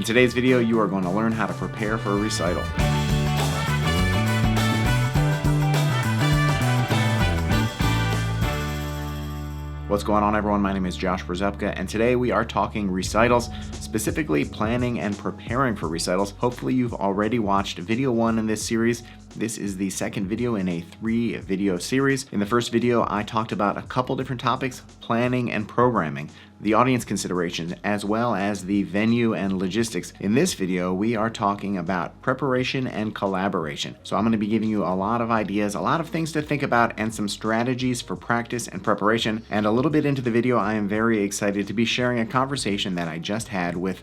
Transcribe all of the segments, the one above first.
In today's video, you are going to learn how to prepare for a recital. What's going on, everyone? My name is Josh Brzepka, and today we are talking recitals, specifically planning and preparing for recitals. Hopefully you've already watched video 1 in this series. This is the second video in a 3-video series. In the first video, I talked about a couple different topics: planning and programming, the audience considerations, as well as the venue and logistics. In this video, we are talking about preparation and collaboration. So I'm going to be giving you a lot of ideas, a lot of things to think about, and some strategies for practice and preparation. And a little bit into the video, I am very excited to be sharing a conversation that I just had with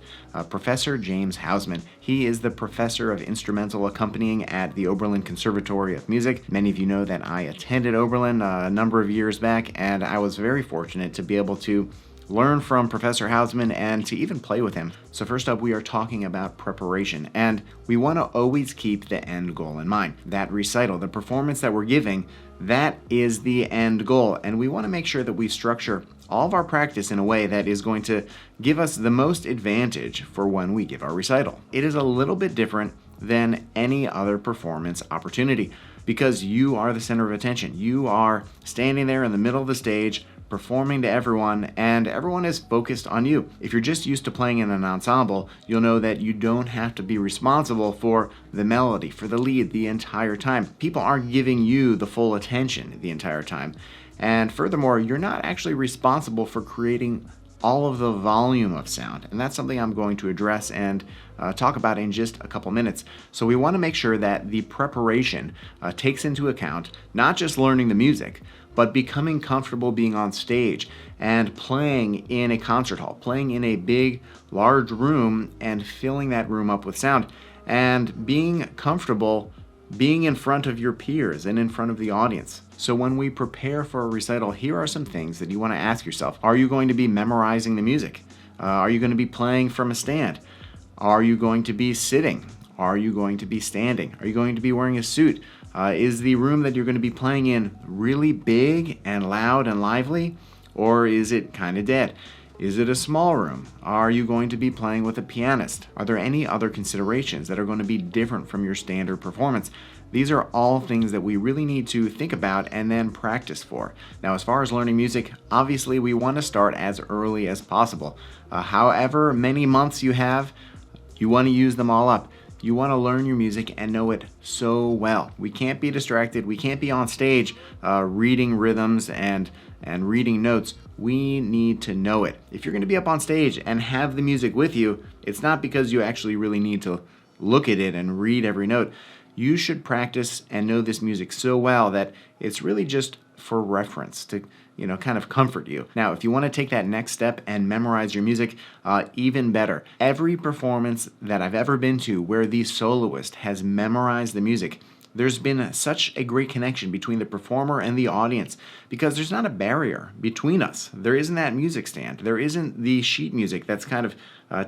Professor James Howsmon. He is the professor of instrumental accompanying at the Oberlin Conservatory of Music. Many of you know that I attended Oberlin a number of years back, and I was very fortunate to be able to learn from Professor Howsmon and to even play with him. So first up, we are talking about preparation, and we want to always keep the end goal in mind. That recital, the performance that we're giving, that is the end goal, and we want to make sure that we structure all of our practice in a way that is going to give us the most advantage for when we give our recital. It is a little bit different than any other performance opportunity because you are the center of attention. You are standing there in the middle of the stage, performing to everyone, and everyone is focused on you. If you're just used to playing in an ensemble, you'll know that you don't have to be responsible for the melody, for the lead the entire time. People aren't giving you the full attention the entire time. And furthermore, you're not actually responsible for creating all of the volume of sound. And that's something I'm going to address and talk about in just a couple minutes. So we want to make sure that the preparation takes into account not just learning the music, but becoming comfortable being on stage and playing in a concert hall, playing in a big, large room and filling that room up with sound, and being comfortable being in front of your peers and in front of the audience. So when we prepare for a recital, here are some things that you want to ask yourself. Are you going to be memorizing the music? Are you going to be playing from a stand? Are you going to be sitting? Are you going to be standing? Are you going to be wearing a suit? Is the room that you're going to be playing in really big and loud and lively, or is it kind of dead? Is it a small room? Are you going to be playing with a pianist? Are there any other considerations that are going to be different from your standard performance? These are all things that we really need to think about and then practice for. Now, as far as learning music, obviously we want to start as early as possible. However many months you have, you want to use them all up. You want to learn your music and know it so well. We can't be distracted. We can't be on stage reading rhythms and reading notes. We need to know it. If you're going to be up on stage and have the music with you, it's not because you actually really need to look at it and read every note. You should practice and know this music so well that it's really just for reference to, kind of comfort you. Now, if you want to take that next step and memorize your music, even better. Every performance that I've ever been to where the soloist has memorized the music, there's been such a great connection between the performer and the audience because there's not a barrier between us. There isn't that music stand. There isn't the sheet music that's kind of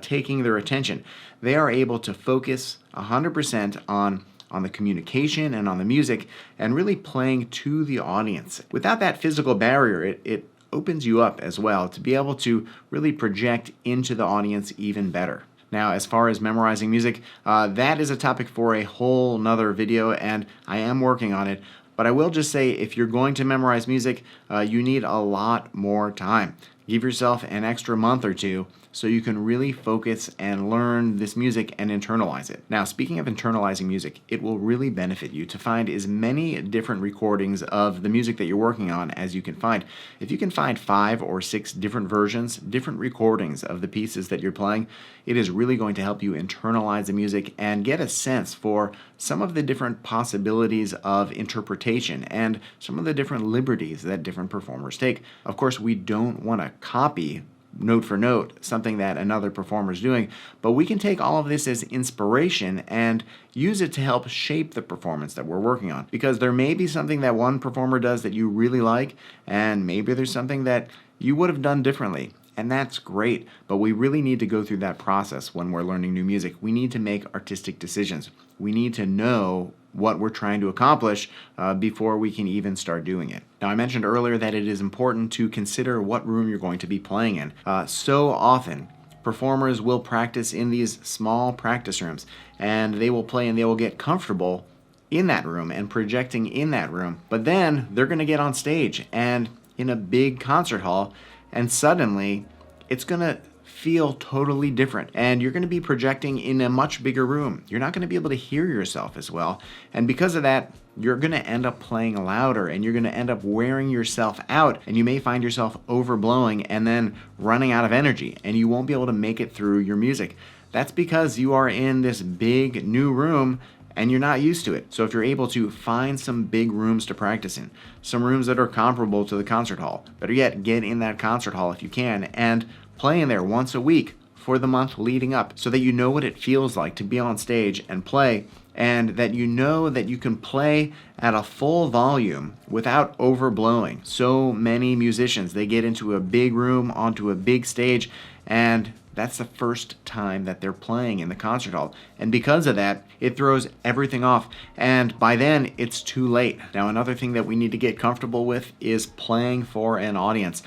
taking their attention. They are able to focus 100% on the communication and on the music and really playing to the audience. Without that physical barrier, it opens you up as well to be able to really project into the audience even better. Now, as far as memorizing music, that is a topic for a whole nother video, and I am working on it. But I will just say, if you're going to memorize music, you need a lot more time. Give yourself an extra month or two so you can really focus and learn this music and internalize it. Now, speaking of internalizing music, it will really benefit you to find as many different recordings of the music that you're working on as you can find. If you can find 5 or 6 different versions, different recordings of the pieces that you're playing, it is really going to help you internalize the music and get a sense for some of the different possibilities of interpretation and some of the different liberties that different performers take. Of course, we don't want to copy note for note something that another performer is doing, but we can take all of this as inspiration and use it to help shape the performance that we're working on, because there may be something that one performer does that you really like, and maybe there's something that you would have done differently. And that's great, but we really need to go through that process when we're learning new music. We need to make artistic decisions. We need to know what we're trying to accomplish before we can even start doing it. Now, I mentioned earlier that it is important to consider what room you're going to be playing in. So often, performers will practice in these small practice rooms, and they will play and they will get comfortable in that room and projecting in that room. But then they're going to get on stage and in a big concert hall, and suddenly it's going to feel totally different, and you're going to be projecting in a much bigger room. You're not going to be able to hear yourself as well, and because of that, you're going to end up playing louder, and you're going to end up wearing yourself out, and you may find yourself overblowing and then running out of energy, and you won't be able to make it through your music. That's because you are in this big new room and you're not used to it. So if you're able to find some big rooms to practice in, some rooms that are comparable to the concert hall, better yet, get in that concert hall if you can and play in there once a week for the month leading up, so that you know what it feels like to be on stage and play, and that you know that you can play at a full volume without overblowing. So many musicians, they get into a big room, onto a big stage, and that's the first time that they're playing in the concert hall. And because of that, it throws everything off. And by then, it's too late. Now, another thing that we need to get comfortable with is playing for an audience.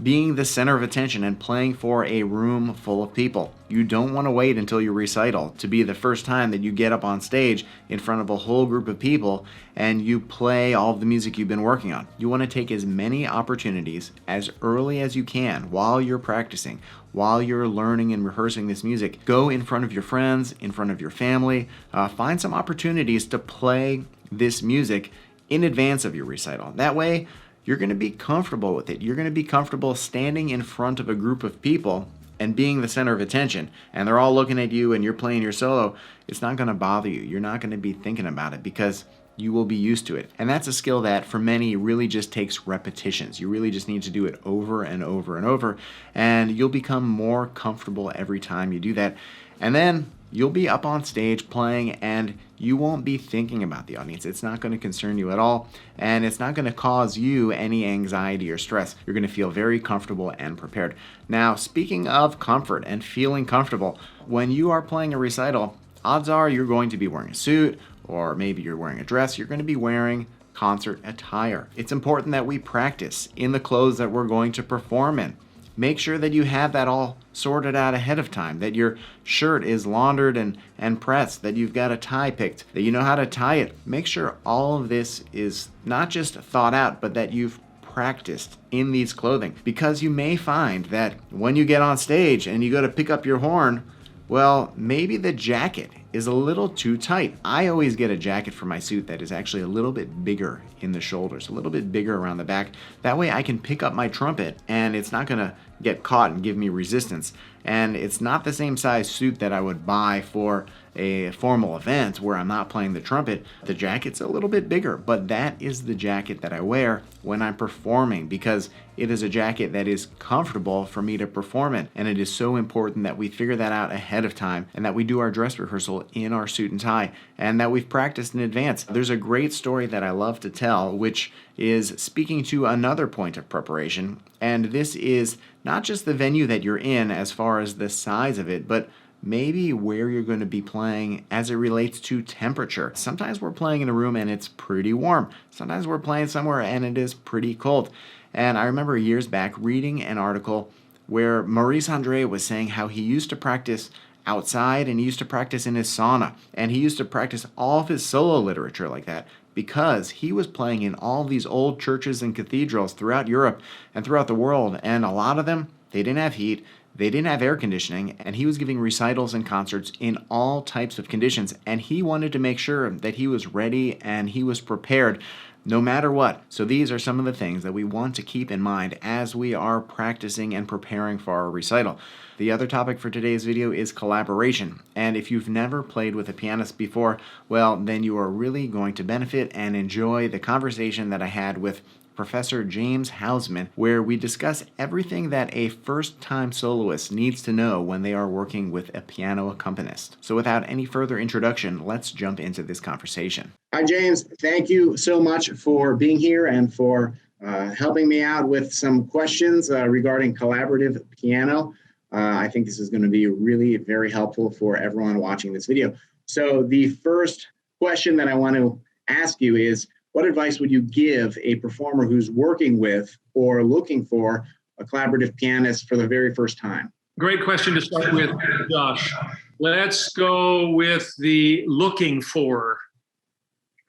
Being the center of attention and playing for a room full of people. You don't want to wait until your recital to be the first time that you get up on stage in front of a whole group of people and you play all of the music you've been working on. You want to take as many opportunities as early as you can while you're practicing, while you're learning and rehearsing this music. Go in front of your friends, in front of your family. Find some opportunities to play this music in advance of your recital. That way, you're going to be comfortable with it. You're going to be comfortable standing in front of a group of people and being the center of attention, and they're all looking at you and you're playing your solo. It's not going to bother you. You're not going to be thinking about it because you will be used to it. And that's a skill that for many really just takes repetitions. You really just need to do it over and over and over, and you'll become more comfortable every time you do that. And then you'll be up on stage playing and you won't be thinking about the audience. It's not going to concern you at all, and it's not going to cause you any anxiety or stress. You're going to feel very comfortable and prepared. Now, speaking of comfort and feeling comfortable, when you are playing a recital, odds are you're going to be wearing a suit, or maybe you're wearing a dress. You're going to be wearing concert attire. It's important that we practice in the clothes that we're going to perform in. Make sure that you have that all sorted out ahead of time, that your shirt is laundered and pressed, that you've got a tie picked, that you know how to tie it. Make sure all of this is not just thought out, but that you've practiced in these clothing. Because you may find that when you get on stage and you go to pick up your horn, well, maybe the jacket is a little too tight. I always get a jacket for my suit that is actually a little bit bigger in the shoulders, a little bit bigger around the back. That way I can pick up my trumpet and it's not gonna get caught and give me resistance. And it's not the same size suit that I would buy for a formal event where I'm not playing the trumpet. The jacket's a little bit bigger, but that is the jacket that I wear when I'm performing because it is a jacket that is comfortable for me to perform in. And it is so important that we figure that out ahead of time and that we do our dress rehearsal in our suit and tie and that we've practiced in advance. There's a great story that I love to tell, which is speaking to another point of preparation. And this is not just the venue that you're in as far as the size of it, but maybe where you're going to be playing as it relates to temperature. Sometimes we're playing in a room and it's pretty warm. Sometimes we're playing somewhere and it is pretty cold. And I remember years back reading an article where Maurice Andre was saying how he used to practice outside and he used to practice in his sauna. And he used to practice all of his solo literature like that because he was playing in all these old churches and cathedrals throughout Europe and throughout the world. And a lot of them, they didn't have heat. They didn't have air conditioning, and he was giving recitals and concerts in all types of conditions, and he wanted to make sure that he was ready and he was prepared no matter what. So these are some of the things that we want to keep in mind as we are practicing and preparing for our recital. The other topic for today's video is collaboration, and if you've never played with a pianist before, well, then you are really going to benefit and enjoy the conversation that I had with Professor James Howsmon, where we discuss everything that a first-time soloist needs to know when they are working with a piano accompanist. So without any further introduction, let's jump into this conversation. Hi, James. Thank you so much for being here and for helping me out with some questions regarding collaborative piano. I think this is going to be really very helpful for everyone watching this video. So the first question that I want to ask you is, what advice would you give a performer who's working with or looking for a collaborative pianist for the very first time? Great question to start with, Josh. Let's go with the looking for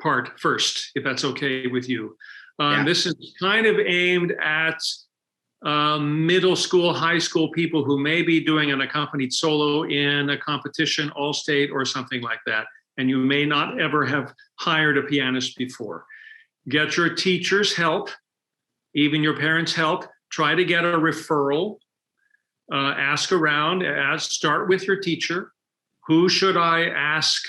part first, if that's okay with you. This is kind of aimed at middle school, high school people who may be doing an accompanied solo in a competition, all-state, or something like that. And you may not ever have hired a pianist before. Get your teacher's help, even your parents' help. Try to get a referral. Ask around. Start with your teacher. Who should I ask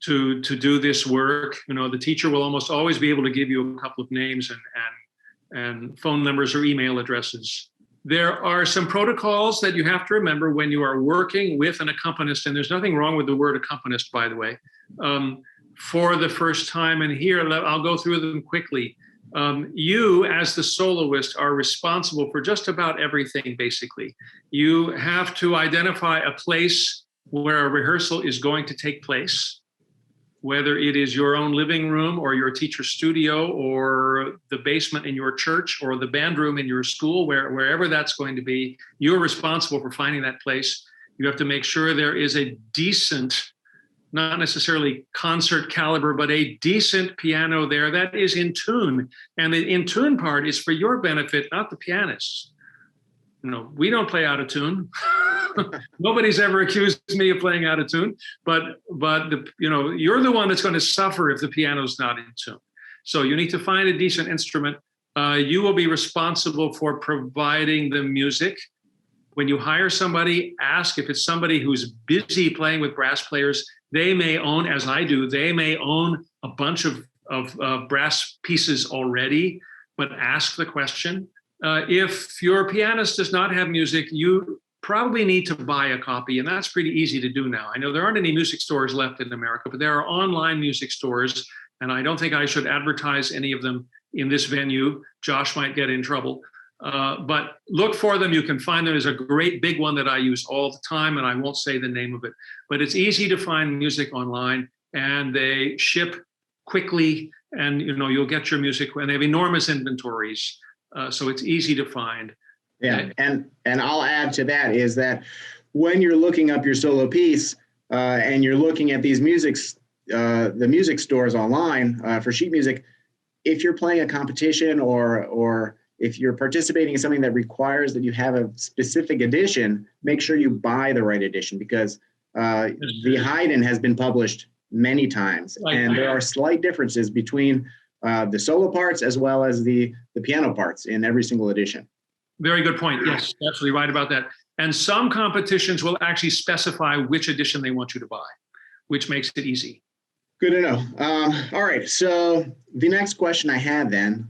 to do this work? You know, the teacher will almost always be able to give you a couple of names and phone numbers or email addresses. There are some protocols that you have to remember when you are working with an accompanist, and there's nothing wrong with the word accompanist, by the way, for the first time. And here, I'll go through them quickly. You, as the soloist, are responsible for just about everything, basically. You have to identify a place where a rehearsal is going to take place, whether it is your own living room or your teacher's studio or the basement in your church or the band room in your school, wherever that's going to be. You're responsible for finding that place. You have to make sure there is a decent, not necessarily concert caliber, but a decent piano there that is in tune. And the in tune part is for your benefit, not the pianist's. You know, we don't play out of tune. Nobody's ever accused me of playing out of tune, but you're the one that's going to suffer if the piano's not in tune. So you need to find a decent instrument. You will be responsible for providing the music. When you hire somebody, ask if it's somebody who's busy playing with brass players. They may own, as I do, they may own a bunch of brass pieces already, but ask the question. If your pianist does not have music, you probably need to buy a copy, and that's pretty easy to do now. I know there aren't any music stores left in America, but there are online music stores, and I don't think I should advertise any of them in this venue. Josh might get in trouble. But look for them. You can find them. There's a great big one that I use all the time, and I won't say the name of it. But it's easy to find music online, and they ship quickly, and you'll get your music, and they have enormous inventories. So it's easy to find. Yeah, and I'll add to that is that when you're looking up your solo piece and you're looking at these the music stores online for sheet music, if you're playing a competition or if you're participating in something that requires that you have a specific edition, make sure you buy the right edition, because the Haydn has been published many times, and there are slight differences between the solo parts as well as the piano parts in every single edition. Very good point. Yes, absolutely right about that. And some competitions will actually specify which edition they want you to buy, which makes it easy. Good to know. All right. So the next question I had then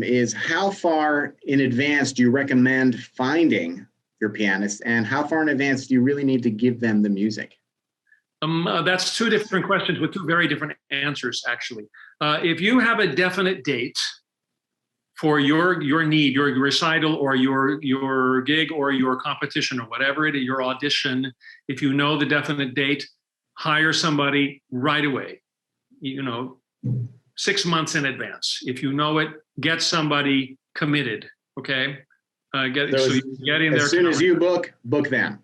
is, how far in advance do you recommend finding your pianist, and how far in advance do you really need to give them the music? That's two different questions with two very different answers, actually. If you have a definite date for your need, your recital or your gig or your competition or whatever it is, your audition, if you know the definite date, hire somebody right away, 6 months in advance. If you know it, get somebody committed, okay? So you get in there. As soon as you book them.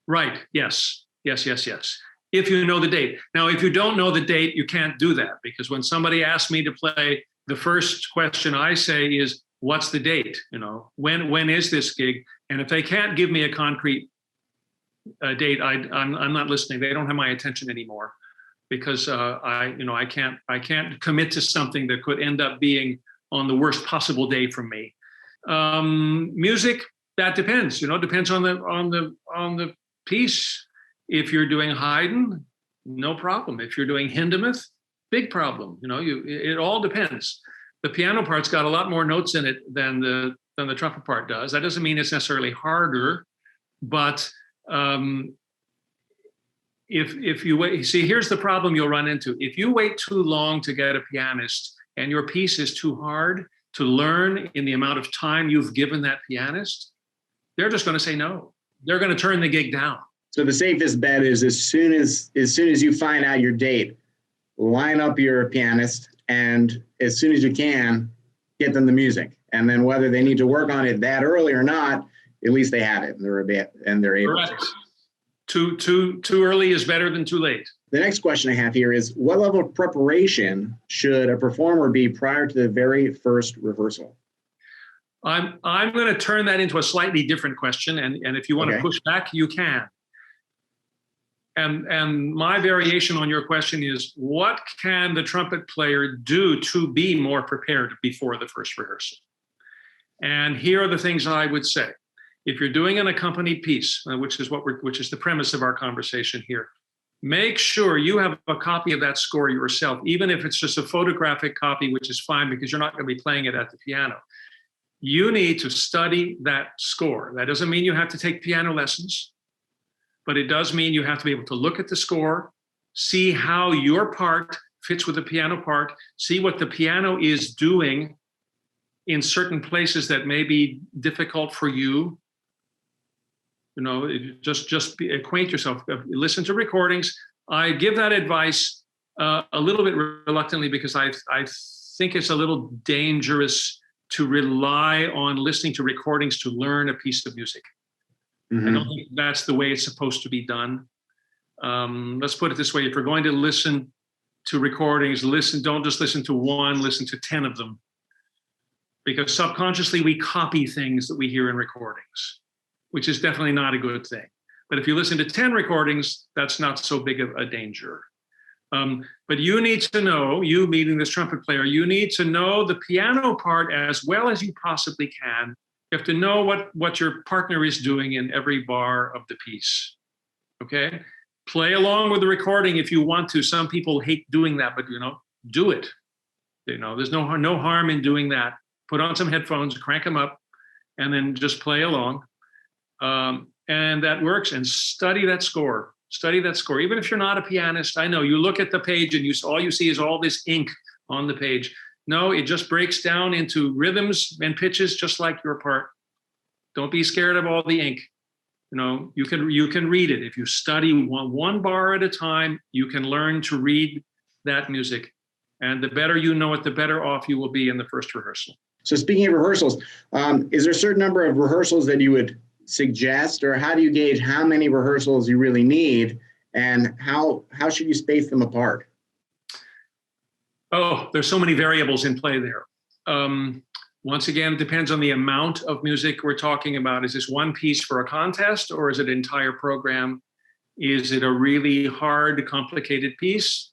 Right, yes. If you know the date. Now, if you don't know the date, you can't do that, because when somebody asks me to play, the first question I say is, what's the date? When is this gig? And if they can't give me a concrete date, I'm not listening. They don't have my attention anymore, because I can't commit to something that could end up being on the worst possible day for me. Music, that depends. Depends on the piece. If you're doing Haydn, no problem. If you're doing Hindemith, big problem. It all depends. The piano part's got a lot more notes in it than the trumpet part does. That doesn't mean it's necessarily harder, but if you wait, see, here's the problem you'll run into. If you wait too long to get a pianist and your piece is too hard to learn in the amount of time you've given that pianist, they're just going to say no. They're going to turn the gig down. So the safest bet is as soon as you find out your date, line up your pianist, and as soon as you can, get them the music. And then whether they need to work on it that early or not at least they have it and they're able Correct. to. Too early is better than too late. The next question I have here is, what level of preparation should a performer be prior to the very first rehearsal? I'm going to turn that into a slightly different question, and if you want to push back, you can. And my variation on your question is, what can the trumpet player do to be more prepared before the first rehearsal? And here are the things I would say. If you're doing an accompanied piece, which is the premise of our conversation here, make sure you have a copy of that score yourself, even if it's just a photographic copy, which is fine because you're not going to be playing it at the piano. You need to study that score. That doesn't mean you have to take piano lessons, but it does mean you have to be able to look at the score, see how your part fits with the piano part, see what the piano is doing in certain places that may be difficult for you. You know, just acquaint yourself. Listen to recordings. I give that advice a little bit reluctantly because I think it's a little dangerous to rely on listening to recordings to learn a piece of music. I don't think that's the way it's supposed to be done. Let's put it this way. If you're going to listen to recordings, don't just listen to one, listen to 10 of them. Because subconsciously we copy things that we hear in recordings, which is definitely not a good thing. But if you listen to 10 recordings, that's not so big of a danger. But you need to know, you meeting this trumpet player, you need to know the piano part as well as you possibly can. You have to know what your partner is doing in every bar of the piece, okay? Play along with the recording if you want to. Some people hate doing that, but, do it. There's no harm in doing that. Put on some headphones, crank them up, and then just play along. And that works, and study that score. Study that score. Even if you're not a pianist, I know you look at the page and all you see is all this ink on the page. No, it just breaks down into rhythms and pitches just like your part. Don't be scared of all the ink. You can read it. If you study one bar at a time, you can learn to read that music. And the better you know it, the better off you will be in the first rehearsal. So speaking of rehearsals, is there a certain number of rehearsals that you would suggest, or how do you gauge how many rehearsals you really need, and how should you space them apart? Oh, there's so many variables in play there. Once again, it depends on the amount of music we're talking about. Is this one piece for a contest, or is it an entire program? Is it a really hard, complicated piece?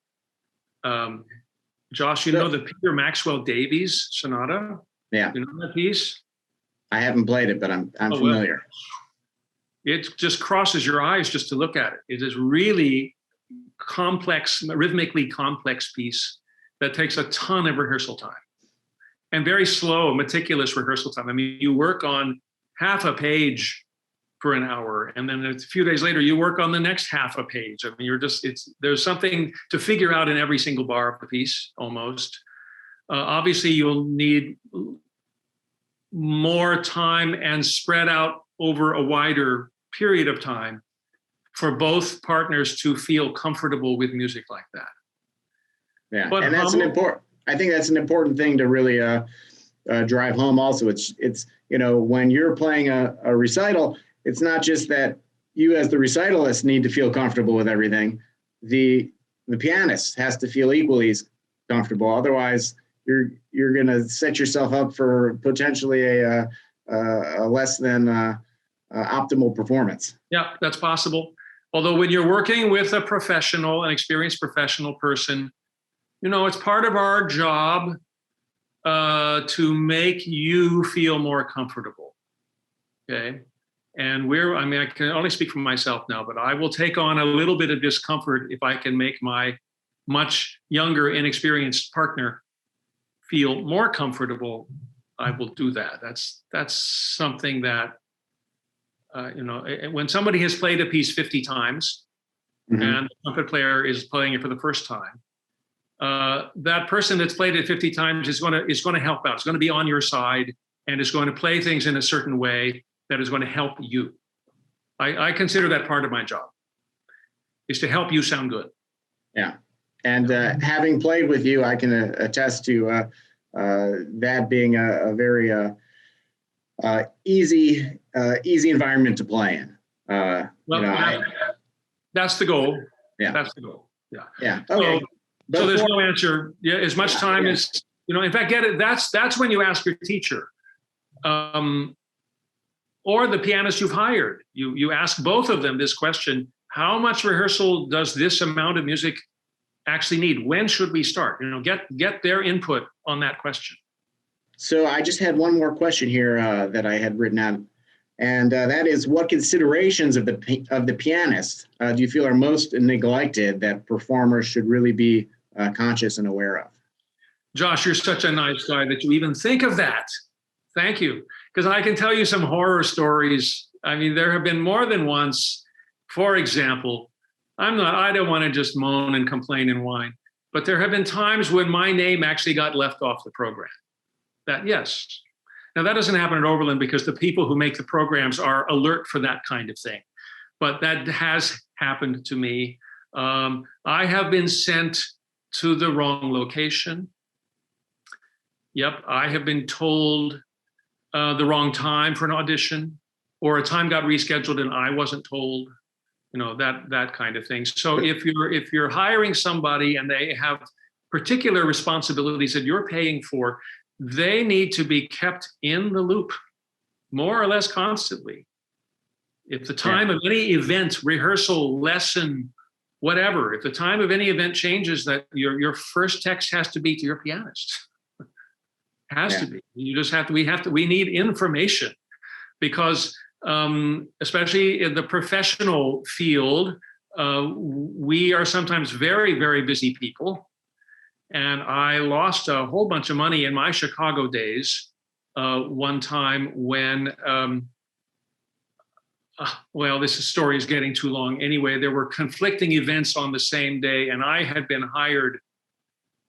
Josh, you know the Peter Maxwell Davies Sonata? Yeah. You know that piece? I haven't played it, but I'm familiar. Well, it just crosses your eyes just to look at it. It is really complex, rhythmically complex piece that takes a ton of rehearsal time and very slow, meticulous rehearsal time. I mean, you work on half a page for an hour, and then a few days later, you work on the next half a page. I mean, there's something to figure out in every single bar of the piece, almost. Obviously, you'll need more time and spread out over a wider period of time for both partners to feel comfortable with music like that. Yeah, but and I think that's an important thing to really drive home also. It's when you're playing a recital, it's not just that you as the recitalist need to feel comfortable with everything. The pianist has to feel equally comfortable. Otherwise, you're going to set yourself up for potentially a less than optimal performance. Yeah, that's possible. Although when you're working with an experienced professional person, it's part of our job to make you feel more comfortable. Okay. And I can only speak for myself now, but I will take on a little bit of discomfort if I can make my much younger, inexperienced partner feel more comfortable. I will do that. That's something that, when somebody has played a piece 50 times and the trumpet player is playing it for the first time, that person that's played it 50 times is going to help out. It's going to be on your side and is going to play things in a certain way that is going to help you. I consider that part of my job, is to help you sound good. Yeah. And having played with you, I can attest to that being a very easy environment to play in. That's the goal. Yeah. That's the goal. Yeah. Yeah. Okay. So there's no answer. Yeah. As much time as, in fact, get it. That's when you ask your teacher, or the pianist you've hired. You ask both of them this question: how much rehearsal does this amount of music actually need? When should we start? Get their input on that question. So I just had one more question here that I had written out, and that is, what considerations of the pianist do you feel are most neglected that performers should really be conscious and aware of? Josh, you're such a nice guy that you even think of that. Thank you. Because I can tell you some horror stories. I mean, there have been more than once. For example, I don't want to just moan and complain and whine, but there have been times when my name actually got left off the program. Yes. Now, that doesn't happen at Oberlin because the people who make the programs are alert for that kind of thing. But that has happened to me. I have been sent to the wrong location. Yep, I have been told the wrong time for an audition, or a time got rescheduled and I wasn't told. That kind of thing. So if you're hiring somebody and they have particular responsibilities that you're paying for, they need to be kept in the loop more or less constantly. If the time of any event, rehearsal, lesson, whatever, if the time of any event changes, that your first text has to be to your pianist. Has to be. You just have to. We need information, because especially in the professional field, we are sometimes very, very busy people. And I lost a whole bunch of money in my Chicago days one time when, this story is getting too long. Anyway, there were conflicting events on the same day, and I had been hired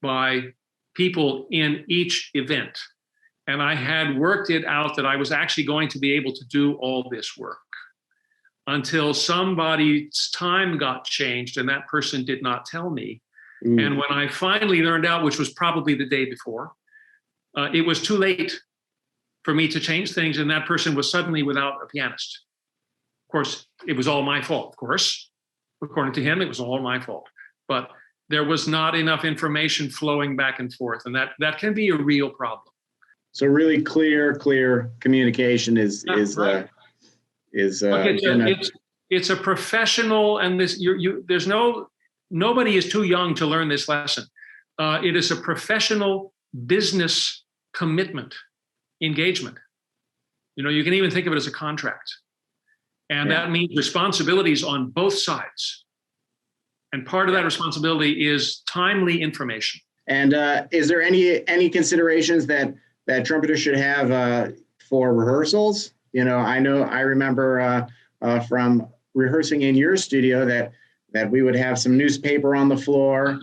by people in each event. And I had worked it out that I was actually going to be able to do all this work until somebody's time got changed, and that person did not tell me. And when I finally learned out, which was probably the day before, it was too late for me to change things, and that person was suddenly without a pianist. Of course, it was all my fault, of course. According to him, it was all my fault. But there was not enough information flowing back and forth, and that can be a real problem. So really clear communication is right. It's a professional, and there's nobody is too young to learn this lesson. It is a professional business commitment, engagement. You can even think of it as a contract. And that means responsibilities on both sides. And part of that responsibility is timely information. And is there any considerations that trumpeters should have for rehearsals? I remember from rehearsing in your studio that we would have some newspaper on the floor.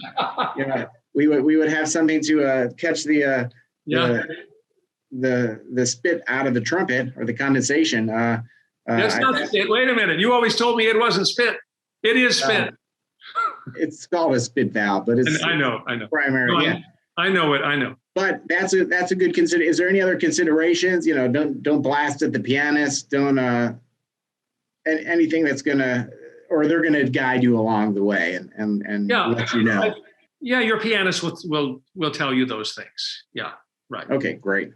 We would have something to catch the spit out of the trumpet, or the condensation. That's not spit. Wait a minute. You always told me it wasn't spit. It is spit. It's called a spit valve, but it's I know. Primary. No, I know. But that's a good consider. Is there any other considerations? Don't blast at the pianist. Don't anything that's gonna, or they're gonna guide you along the way and let you know. Your pianist will tell you those things. Yeah, right. Okay, great.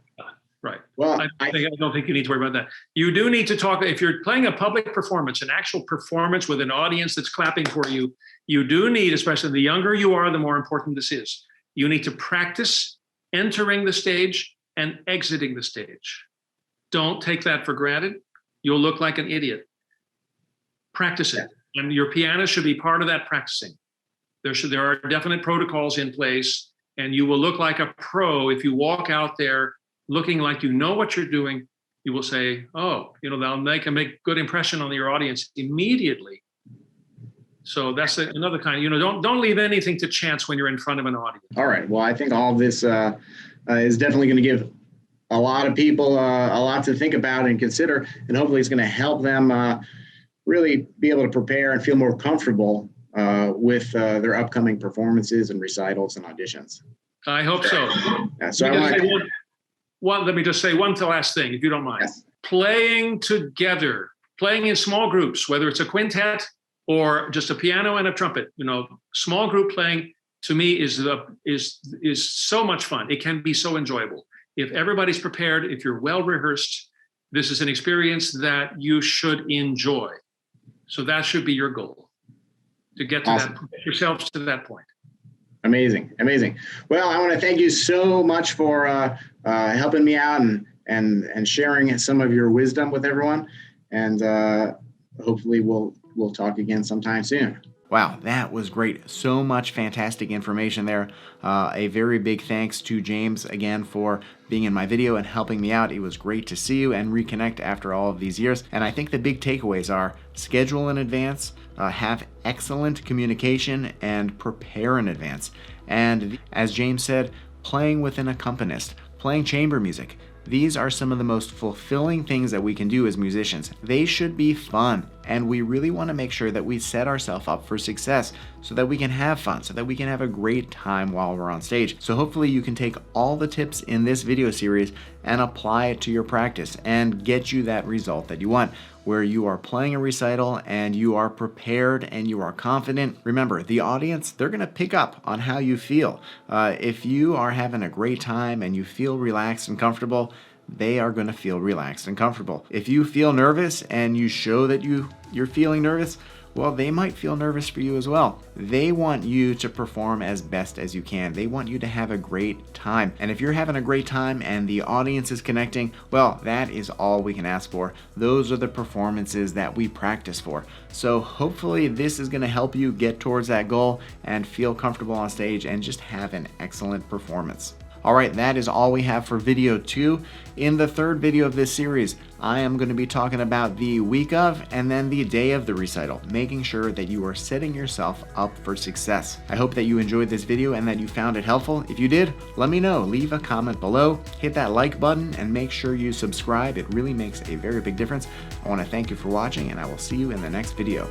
Right. Well, I don't think you need to worry about that. You do need to talk, if you're playing a public performance, an actual performance with an audience that's clapping for you, you do need, especially the younger you are, the more important this is. You need to practice entering the stage and exiting the stage. Don't take that for granted. You'll look like an idiot. Practice it. And your pianist should be part of that practicing. There are definite protocols in place, and you will look like a pro if you walk out there looking like you know what you're doing. You will say, they'll make a good impression on your audience immediately. So that's another kind of, don't leave anything to chance when you're in front of an audience. All right. Well, I think all of this is definitely going to give a lot of people a lot to think about and consider, and hopefully it's going to help them really be able to prepare and feel more comfortable with their upcoming performances and recitals and auditions. I hope so. So let me just say one last thing, if you don't mind. Yes. Playing together, playing in small groups, whether it's a quintet or just a piano and a trumpet, small group playing to me is so much fun. It can be so enjoyable. If everybody's prepared, if you're well rehearsed, this is an experience that you should enjoy. So that should be your goal, to get to Awesome. that, get yourselves to that point. Amazing. Well, I want to thank you so much for helping me out and sharing some of your wisdom with everyone. And hopefully we'll talk again sometime soon. Wow, that was great. So much fantastic information there. A very big thanks to James again for being in my video and helping me out. It was great to see you and reconnect after all of these years. And I think the big takeaways are schedule in advance, have excellent communication, and prepare in advance. And as James said, playing with an accompanist, playing chamber music. These are some of the most fulfilling things that we can do as musicians. They should be fun, and we really want to make sure that we set ourselves up for success so that we can have fun, so that we can have a great time while we're on stage. So hopefully you can take all the tips in this video series and apply it to your practice and get you that result that you want, where you are playing a recital and you are prepared and you are confident. Remember, the audience, they're going to pick up on how you feel. If you are having a great time and you feel relaxed and comfortable, they are going to feel relaxed and comfortable. If you feel nervous and you show that you're feeling nervous, well, they might feel nervous for you as well. They want you to perform as best as you can. They want you to have a great time. And if you're having a great time and the audience is connecting, well, that is all we can ask for. Those are the performances that we practice for. So hopefully this is going to help you get towards that goal and feel comfortable on stage and just have an excellent performance. All right, that is all we have for video 2. In the third video of this series, I am going to be talking about the week of and then the day of the recital, making sure that you are setting yourself up for success. I hope that you enjoyed this video and that you found it helpful. If you did, let me know. Leave a comment below, hit that like button, and make sure you subscribe. It really makes a very big difference. I want to thank you for watching, and I will see you in the next video.